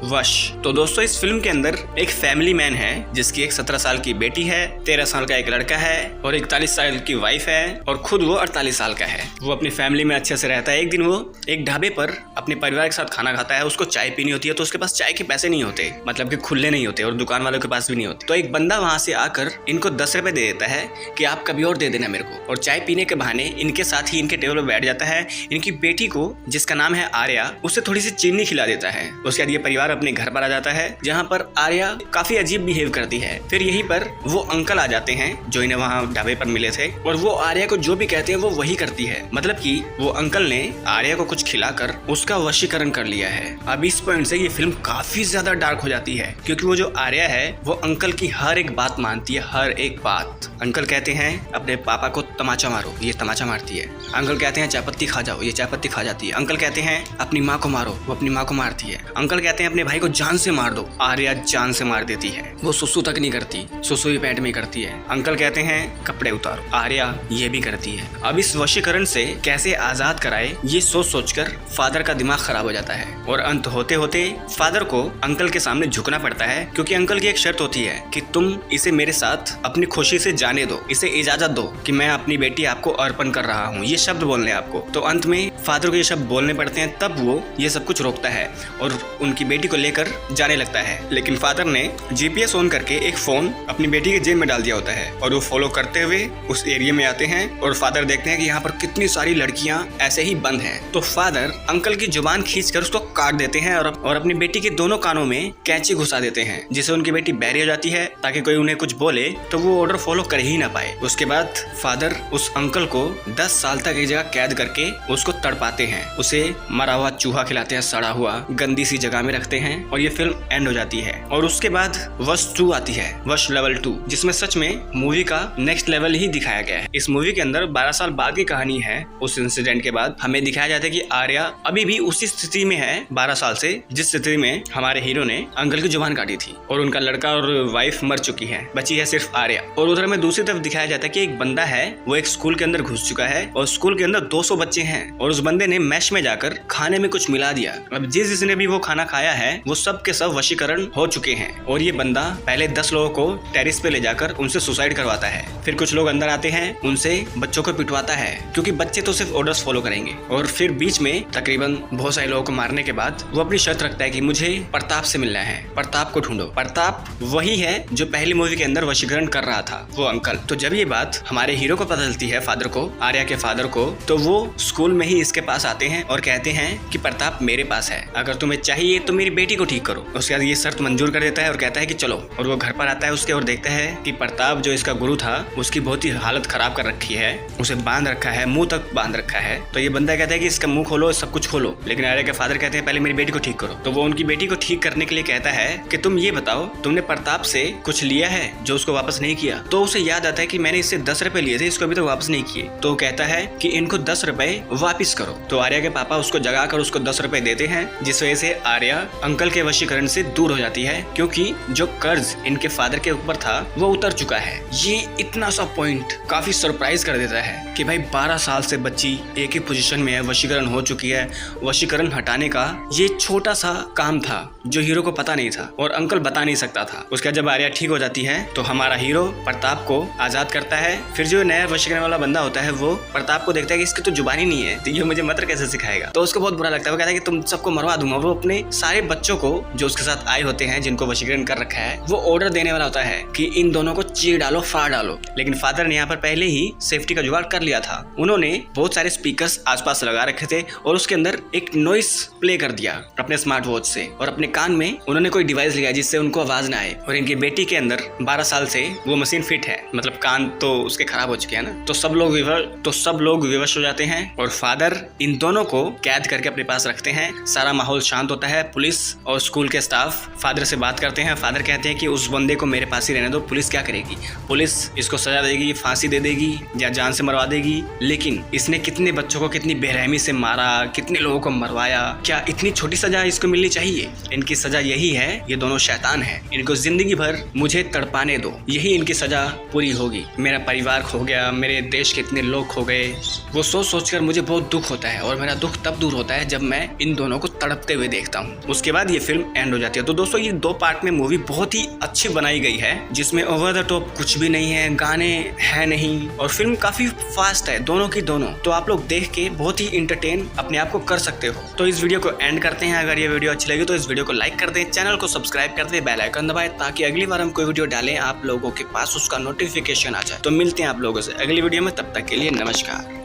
वश। तो दोस्तों इस फिल्म के अंदर एक फैमिली मैन है जिसकी एक 17 साल की बेटी है, 13 साल का एक लड़का है और 41 साल की वाइफ है और खुद वो 48 साल का है। वो अपनी फैमिली में अच्छे से रहता है। एक दिन वो एक ढाबे पर अपने परिवार के साथ खाना खाता है। उसको चाय पीनी होती है तो उसके पास चाय के पैसे नहीं होते, मतलब कि खुले नहीं होते और दुकान वालों के पास भी नहीं होते। तो एक बंदा वहां से आकर इनको 10 रुपए दे देता है कि आप कभी और दे देना मेरे को, और चाय पीने के बहाने इनके साथ ही इनके टेबल पर बैठ जाता है। इनकी बेटी को जिसका नाम है आर्या, उसे थोड़ी सी चीनी खिला देता है। उसके बाद ये परिवार अपने घर पर आ जाता है जहाँ पर आर्या काफी अजीब बिहेव करती है। फिर यहीं पर वो अंकल आ जाते हैं जो इन्हें वहाँ ढाबे पर मिले थे, और वो आर्या को जो भी कहते हैं वो वही करती है। मतलब कि वो अंकल ने आर्या को कुछ खिलाकर उसका वशीकरण कर लिया है। अब इस पॉइंट से ये फिल्म काफी ज्यादा डार्क हो जाती है, क्योंकि वो जो आर्या है वो अंकल की हर एक बात मानती है, हर एक बात। अंकल कहते हैं अपने पापा को तमाचा मारो, ये तमाचा मारती है। अंकल कहते हैं चायपत्ती खा जाओ, ये चायपत्ती खा जाती है। अंकल कहते हैं अपनी माँ को मारो, वो अपनी माँ को मारती है। अंकल कहते हैं अपने भाई को जान से मार दो, आर्या जान से मार देती है। वो सुसु तक नहीं करती, सुसु ही पेट में करती है। अंकल कहते हैं कपड़े उतारो, आर्या ये भी करती है। अब इस वशीकरण से कैसे आजाद कराए ये सोच सोचकर फादर का दिमाग खराब हो जाता है, और अंत होते होते फादर को अंकल के सामने झुकना पड़ता है, क्योंकि अंकल की एक शर्त होती है कि तुम इसे मेरे साथ अपनी खुशी से जाने दो, इसे इजाजत दो कि मैं अपनी बेटी आपको अर्पण कर रहा हूँ, ये शब्द बोलने आपको। तो अंत में फादर को ये शब्द बोलने पड़ते हैं, तब वो ये सब कुछ रोकता है और उनकी बेटी को लेकर जाने लगता है। लेकिन फादर ने जीपीएस ऑन करके एक फोन अपनी बेटी के जेब में डाल दिया होता है, और वो फॉलो करते हुए उस एरिया में आते हैं और फादर देखते हैं कि यहाँ पर कितनी सारी लड़कियां ऐसे ही बंद हैं। तो फादर अंकल की जुबान खींचकर उसको काट देते हैं और अपनी बेटी के दोनों कानों में कैंची घुसा देते हैं, जिससे उनकी बेटी बहरी हो जाती है, ताकि कोई उन्हें कुछ बोले तो वो ऑर्डर फॉलो कर ही ना पाए। उसके बाद फादर उस अंकल को 10 साल तक एक जगह कैद करके उसको तड़पाते हैं, उसे मरा हुआ चूहा खिलाते हैं, सड़ा हुआ गंदी सी जगह में रखते हैं, और ये फिल्म एंड हो जाती है। और उसके बाद वश 2 आती है, वश लेवल 2, जिसमें सच में मूवी का नेक्स्ट लेवल ही दिखाया गया है। इस मूवी के अंदर 12 साल बाद की कहानी है। उस इंसिडेंट के बाद हमें दिखाया जाता है कि आर्या अभी भी उसी स्थिति में है 12 साल से, जिस स्थिति में हमारे हीरो ने अंकल की जुबान काटी थी, और उनका लड़का और वाइफ मर चुकी है, बची है सिर्फ आर्या। और उधर में दूसरी तरफ दिखाया जाता है कि एक बंदा है, वो एक स्कूल के अंदर घुस चुका है, और स्कूल के अंदर 200 बच्चे हैं, और उस बंदे ने मैश में जाकर खाने में कुछ मिला दिया। अब जिसने भी वो खाना खाया है वो सब के सब वशीकरण हो चुके हैं, और ये बंदा पहले 10 लोगों को टेरिस पे ले जाकर उनसे सुसाइड करवाता है। फिर कुछ लोग अंदर आते हैं, उनसे बच्चों को पिटवाता है, क्योंकि बच्चे तो सिर्फ ऑर्डर्स फॉलो करेंगे। और फिर बीच में तकरीबन बहुत सारे लोगों को मारने के बाद वो अपनी शर्त रखता है कि मुझे प्रताप से मिलना है, प्रताप को ढूंढो। प्रताप वही है जो पहली मूवी के अंदर वशीकरण कर रहा था, वो अंकल। तो जब ये बात हमारे हीरो को पता चलती है, फादर को, आर्या के फादर को, तो वो स्कूल में ही इसके पास आते हैं और कहते हैं कि प्रताप मेरे पास है, अगर तुम्हें चाहिए तो मेरी बेटी को ठीक करो। उसके बाद ये शर्त मंजूर कर देता है और कहता है कि चलो। और वो घर पर आता है उसके, और देखता है कि प्रताप जो इसका गुरु था उसकी बहुत ही हालत खराब कर रखी है, उसे बांध रखा है, मुंह तक बांध रखा है। तो ये बंदा कहता है कि इसका मुंह खोलो, सब कुछ खोलो। लेकिन आर्या के फादर कहते हैं पहले मेरी बेटी को ठीक करो। तो वो उनकी बेटी को ठीक करने के लिए कहता है कि तुम ये बताओ तुमने प्रताप से कुछ लिया है जो उसको वापस नहीं किया। तो उसे याद आता है कि मैंने इससे 10 रुपए लिए थे, इसको अभी तक वापस नहीं किए। तो कहता है कि इनको 10 रुपए वापिस करो। तो आर्या के पापा उसको जगाकर उसको 10 रुपए देते हैं, जिस वजह से आर्या अंकल के वशीकरण से दूर हो जाती है, क्योंकि जो कर्ज इनके फादर के ऊपर था वो उतर चुका है। ये इतना सा पॉइंट काफी सरप्राइज कर देता है कि भाई 12 साल से बच्ची एक ही पोजीशन में है, वशीकरण हो चुकी है। वशीकरण हटाने का ये छोटा सा काम था जो हीरो को पता नहीं था और अंकल बता नहीं सकता था। उसके बाद जब आर्या ठीक हो जाती है तो हमारा हीरो प्रताप को आजाद करता है। फिर जो नया वशीकरण वाला बंदा होता है वो प्रताप को देखता है कि इसकी तो जुबान ही नहीं है, तो ये मुझे मंत्र कैसे सिखाएगा। तो उसको बहुत बुरा लगता है, वो कहता है कि तुम सबको मरवा दूंगा। वो अपने सारे बच्चों को जो उसके साथ आए होते हैं, जिनको वशीकरण कर रखा है, वो ऑर्डर देने वाला होता है कि इन दोनों को चीर डालो, फाड़ डालो। लेकिन फादर ने यहाँ पर पहले ही सेफ्टी का जुगाड़ कर लिया था। उन्होंने बहुत सारे स्पीकर्स आसपास लगा रखे थे और उसके अंदर एक नॉइस प्ले कर दिया अपने स्मार्ट वॉच से, और अपने कान में उन्होंने कोई डिवाइस लगाया जिससे उनको आवाज ना आए। और इनकी बेटी के अंदर 12 साल से वो मशीन फिट है, मतलब कान तो उसके खराब हो चुके हैं ना। तो सब लोग विवश हो जाते हैं और फादर इन दोनों को कैद करके अपने पास रखते हैं। सारा माहौल शांत होता है। पुलिस और स्कूल के स्टाफ फादर से बात करते हैं। फादर कहते हैं कि उस बंदे को मेरे पास ही रहने दो, पुलिस क्या करेगी, पुलिस इसको सजा देगी, फांसी दे देगी या जान से मरवा देगी। लेकिन इसने कितने बच्चों को कितनी बेरहमी से मारा, कितने लोगों को मरवाया, क्या इतनी छोटी सजा इसको मिलनी चाहिए? इनकी सजा यही है, ये दोनों शैतान हैं, इनको जिंदगी भर मुझे तड़पाने दो, यही इनकी सजा पूरी होगी। मेरा परिवार खो गया, मेरे देश के इतने लोग खो गए, वो सोच सोच कर मुझे बहुत दुख होता है। और मेरा दुख तब दूर होता है जब मैं इन दोनों को तड़पते हुए देखता हूँ। उसके उसके बाद ये फिल्म एंड हो जाती है। तो दोस्तों ये 2 पार्ट में मूवी बहुत ही अच्छी बनाई गई है, जिसमें ओवर द टॉप कुछ भी नहीं है, गाने है नहीं, और फिल्म काफी फास्ट है दोनों की दोनों। तो आप लोग देख के बहुत ही इंटरटेन अपने आप को कर सकते हो। तो इस वीडियो को एंड करते हैं। अगर ये वीडियो अच्छी लगी तो इस वीडियो को लाइक कर दें, चैनल को सब्सक्राइब कर दें, बेल आइकन दबाएं, ताकि अगली बार हम कोई वीडियो डालें आप लोगों के पास उसका नोटिफिकेशन आ जाए। तो मिलते हैं आप लोगों से अगली वीडियो में, तब तक के लिए नमस्कार।